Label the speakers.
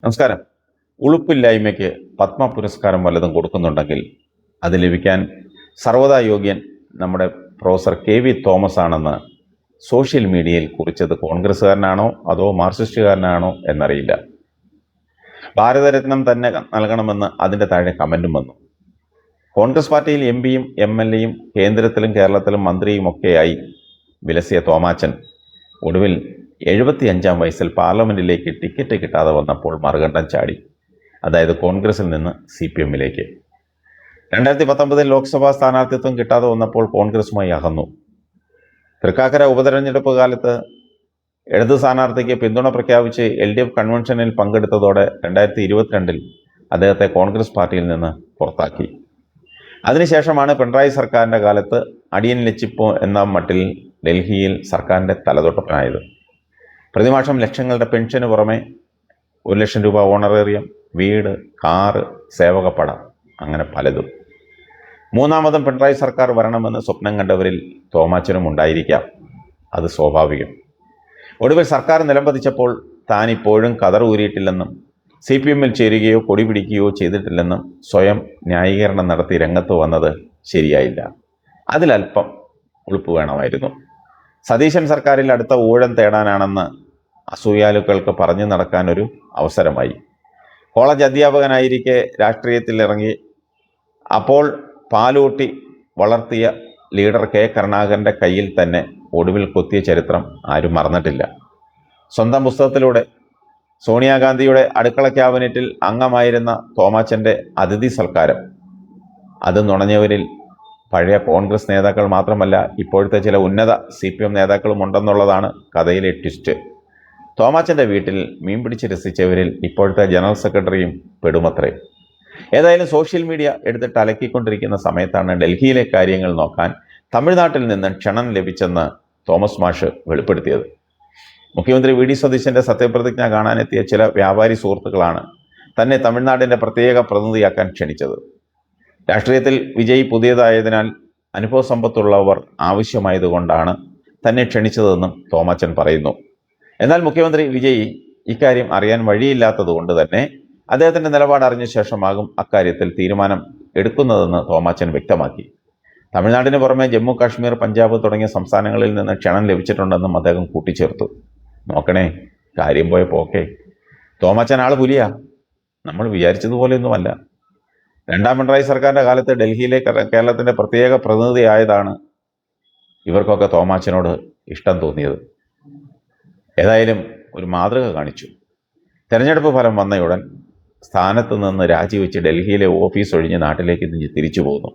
Speaker 1: നമസ്കാരം. ഉളുപ്പില്ലായ്മയ്ക്ക് പത്മ പുരസ്കാരം വല്ലതും കൊടുക്കുന്നുണ്ടെങ്കിൽ അത് ലഭിക്കാൻ സർവ്വതാ യോഗ്യൻ നമ്മുടെ പ്രൊഫസർ കെ.വി. തോമസ് ആണെന്ന് സോഷ്യൽ മീഡിയയിൽ കുറിച്ചത് കോൺഗ്രസ്സുകാരനാണോ അതോ മാർക്സിസ്റ്റുകാരനാണോ എന്നറിയില്ല. ഭാരതരത്നം തന്നെ നൽകണമെന്ന് അതിൻ്റെ താഴെ കമൻറ്റും വന്നു. കോൺഗ്രസ് പാർട്ടിയിൽ എം.പിയും എം.എൽ.എയും കേന്ദ്രത്തിലും കേരളത്തിലും മന്ത്രിയുമൊക്കെയായി വിലസിയ തോമാച്ചൻ ഒടുവിൽ 75-ാം വയസ്സിൽ പാർലമെൻറ്റിലേക്ക് ടിക്കറ്റ് കിട്ടാതെ വന്നപ്പോൾ മറുകണ്ഠം ചാടി. അതായത് കോൺഗ്രസിൽ നിന്ന് CPM-ലേക്ക്. 2019 ലോക്സഭാ സ്ഥാനാർത്ഥിത്വം കിട്ടാതെ വന്നപ്പോൾ കോൺഗ്രസുമായി അകന്നു. തൃക്കാക്കര ഉപതെരഞ്ഞെടുപ്പ് കാലത്ത് ഇടത് സ്ഥാനാർത്ഥിക്ക് പിന്തുണ പ്രഖ്യാപിച്ച് LDF കൺവെൻഷനിൽ പങ്കെടുത്തതോടെ 2022-ൽ അദ്ദേഹത്തെ കോൺഗ്രസ് പാർട്ടിയിൽ നിന്ന് പുറത്താക്കി. അതിനുശേഷമാണ് പിണറായി സർക്കാരിൻ്റെ കാലത്ത് അടിയൻ ലച്ചിപ്പോ എന്ന മട്ടിൽ ഡൽഹിയിൽ സർക്കാരിൻ്റെ തലതൊട്ടപ്പനായത്. പ്രതിമാസം ലക്ഷങ്ങളുടെ പെൻഷന് പുറമെ 1 ലക്ഷം രൂപ ഓണറേറിയം, വീട്, കാറ്, സേവകപ്പട, അങ്ങനെ പലതും. മൂന്നാമതും പിണറായി സർക്കാർ വരണമെന്ന് സ്വപ്നം കണ്ടവരിൽ തോമാച്ചനും ഉണ്ടായിരിക്കാം. അത് സ്വാഭാവികം. ഒടുവിൽ സർക്കാർ നിലംപതിച്ചപ്പോൾ താൻ ഇപ്പോഴും കതർ ഊരിയിട്ടില്ലെന്നും CPM-ൽ ചേരുകയോ കൊടി പിടിക്കുകയോ ചെയ്തിട്ടില്ലെന്നും സ്വയം ന്യായീകരണം നടത്തി രംഗത്ത് വന്നത് ശരിയായില്ല. അതിലല്പം ഉളുപ്പ് വേണമായിരുന്നു. സതീശൻ സർക്കാരിൽ അടുത്ത ഊഴം തേടാനാണെന്ന് അസൂയാലുക്കൾക്ക് പറഞ്ഞു നടക്കാനൊരു അവസരമായി. കോളേജ് അധ്യാപകനായിരിക്കെ രാഷ്ട്രീയത്തിലിറങ്ങി അപ്പോൾ പാലൂട്ടി വളർത്തിയ ലീഡർ K. കരുണാകരൻ്റെ കയ്യിൽ തന്നെ ഒടുവിൽ കൊത്തിയ ചരിത്രം ആരും മറന്നിട്ടില്ല. സ്വന്തം പുസ്തകത്തിലൂടെ സോണിയാഗാന്ധിയുടെ അടുക്കള ക്യാബിനറ്റിൽ അംഗമായിരുന്ന തോമാച്ചൻ്റെ അതിഥി സൽക്കാരം, അത് നുണഞ്ഞവരിൽ പഴയ കോൺഗ്രസ് നേതാക്കൾ മാത്രമല്ല ഇപ്പോഴത്തെ ചില ഉന്നത CPM നേതാക്കളും ഉണ്ടെന്നുള്ളതാണ് കഥയിലെ ട്വിസ്റ്റ്. തോമാച്ചൻ്റെ വീട്ടിൽ മീൻ പിടിച്ച് രസിച്ചവരിൽ ഇപ്പോഴത്തെ ജനറൽ സെക്രട്ടറിയും പെടുമത്രേ. ഏതായാലും സോഷ്യൽ മീഡിയ എടുത്തിട്ട് അലക്കിക്കൊണ്ടിരിക്കുന്ന സമയത്താണ് ഡൽഹിയിലെ കാര്യങ്ങൾ നോക്കാൻ തമിഴ്നാട്ടിൽ നിന്ന് ക്ഷണം ലഭിച്ചെന്ന് തോമസ് മാഷ് വെളിപ്പെടുത്തിയത്. മുഖ്യമന്ത്രി V.D. സതീശൻ്റെ സത്യപ്രതിജ്ഞ കാണാനെത്തിയ ചില വ്യാപാരി സുഹൃത്തുക്കളാണ് തന്നെ തമിഴ്നാടിൻ്റെ പ്രത്യേക പ്രതിനിധിയാക്കാൻ ക്ഷണിച്ചത്. രാഷ്ട്രീയത്തിൽ വിജയ് പുതിയതായതിനാൽ അനുഭവസമ്പത്തുള്ളവർ ആവശ്യമായതുകൊണ്ടാണ് തന്നെ ക്ഷണിച്ചതെന്നും തോമാച്ചൻ പറയുന്നു. എന്നാൽ മുഖ്യമന്ത്രി വിജയ് ഇക്കാര്യം അറിയാൻ വഴിയില്ലാത്തതുകൊണ്ട് തന്നെ അദ്ദേഹത്തിൻ്റെ നിലപാട് അറിഞ്ഞ ശേഷമാകും അക്കാര്യത്തിൽ തീരുമാനം എടുക്കുന്നതെന്ന് തോമാച്ചൻ വ്യക്തമാക്കി. തമിഴ്നാടിന് പുറമെ ജമ്മു കാശ്മീർ, പഞ്ചാബ് തുടങ്ങിയ സംസ്ഥാനങ്ങളിൽ നിന്ന് ക്ഷണം ലഭിച്ചിട്ടുണ്ടെന്നും അദ്ദേഹം കൂട്ടിച്ചേർത്തു. നോക്കണേ, കാര്യം പോയ പോക്കെ. തോമാച്ചൻ ആൾ പുലിയാ, നമ്മൾ വിചാരിച്ചതുപോലെയൊന്നുമല്ല. രണ്ടാം പിണറായി സർക്കാരിൻ്റെ കാലത്ത് ഡൽഹിയിലെ കേരളത്തിൻ്റെ പ്രത്യേക പ്രതിനിധിയായതാണ് ഇവർക്കൊക്കെ തോമാച്ചനോട് ഇഷ്ടം തോന്നിയത്. ഏതായാലും ഒരു മാതൃക കാണിച്ചു. തെരഞ്ഞെടുപ്പ് ഫലം വന്നയുടൻ സ്ഥാനത്ത് നിന്ന് രാജിവെച്ച് ഡൽഹിയിലെ ഓഫീസ് ഒഴിഞ്ഞ് നാട്ടിലേക്ക് തിരിച്ചു പോന്നു.